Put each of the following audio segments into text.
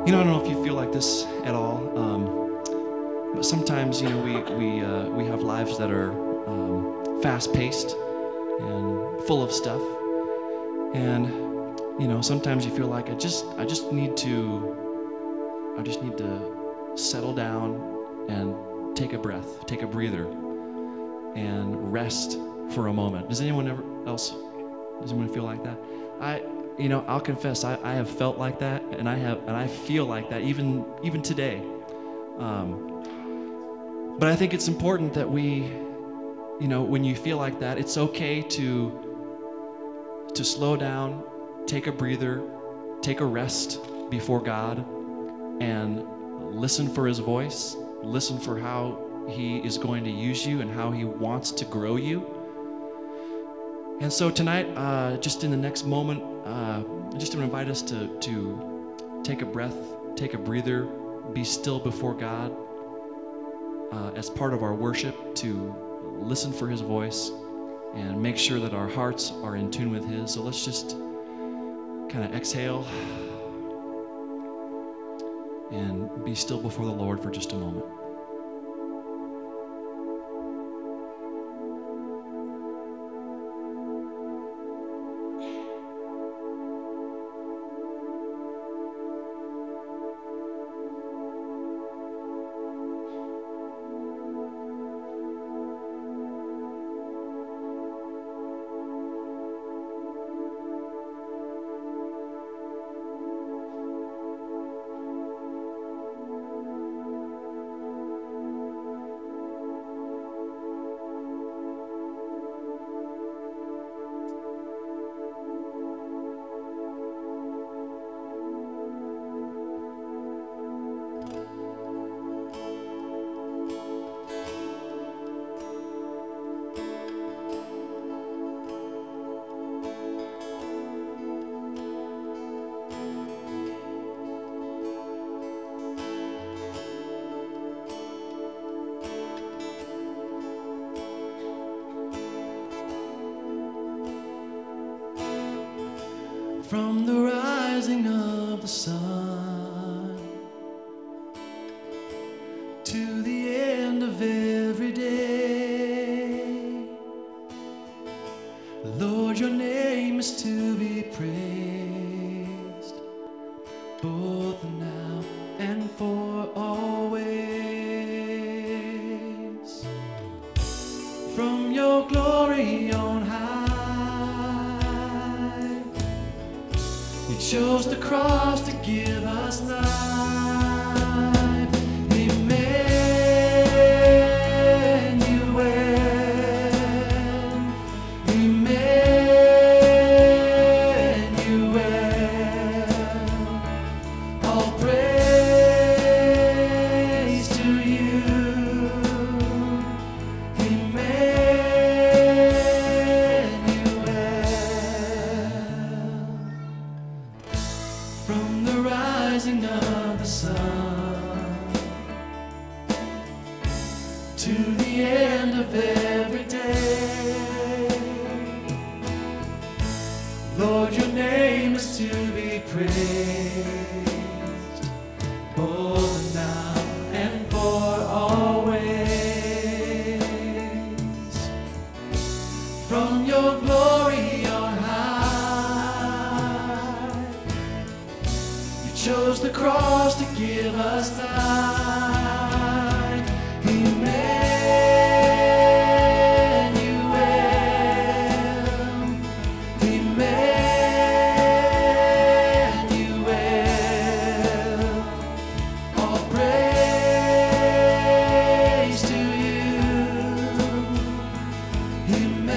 I don't know if you feel like this at all, but sometimes, we have lives that are fast-paced and full of stuff, and sometimes you feel like I just need to settle down and take a breath, take a breather, and rest for a moment. Does anyone feel like that? I'll confess, I have felt like that, and I feel like that even today. But I think it's important that we, when you feel like that, it's okay to slow down, take a breather, take a rest before God, and listen for His voice, listen for how He is going to use you and how He wants to grow you. And so tonight, just in the next moment, I just want to invite us to take a breath, take a breather, be still before God as part of our worship, to listen for His voice and make sure that our hearts are in tune with His. So let's just kind of exhale and be still before the Lord for just a moment. From the rising of the sun to the end of every day, Lord, your name is to be praised, both now and for always. From your glory on high, you chose the cross to give us life. Emmanuel, Emmanuel, all praise to you. From the rising of the sun to the end of every day, Lord, your name is to be praised, both now and for always. From your glory on high, chose the cross to give us life. Emmanuel, Emmanuel, all praise to you. Emmanuel.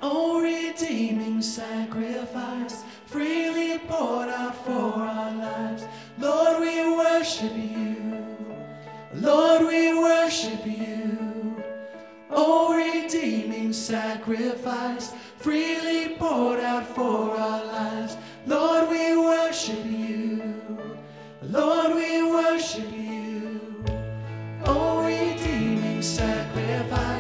Oh, redeeming sacrifice, freely poured out for our lives. Lord, we worship you. Lord, we worship you. Oh, redeeming sacrifice, freely poured out for our lives. Lord, we worship you. Lord, we worship you. Oh, redeeming sacrifice,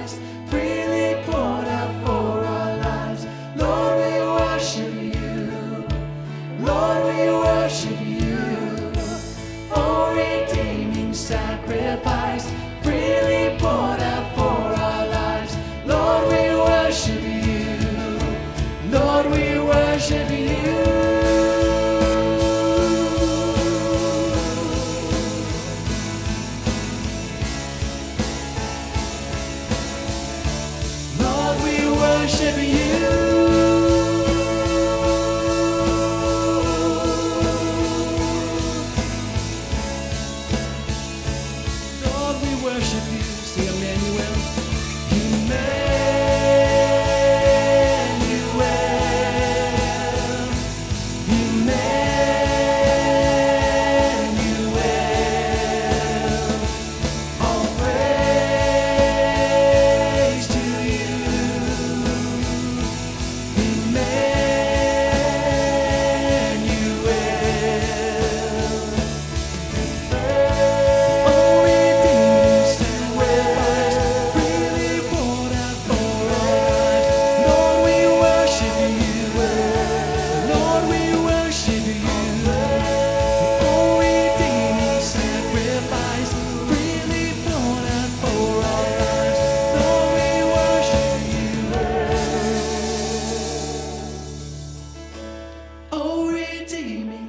sacrifice, freely poured out for our lives. Lord, we worship you. Lord, we worship you. Lord, we worship you. Lord, we worship you. Sing Emmanuel.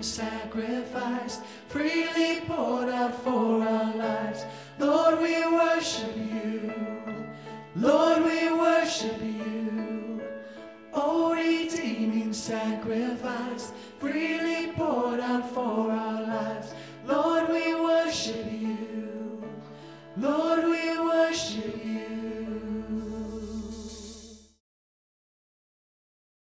Sacrifice, freely poured out for our lives. Lord, we worship you. Lord, we worship you. Oh, redeeming sacrifice, freely poured out for our lives. Lord, we worship you. Lord, we worship you.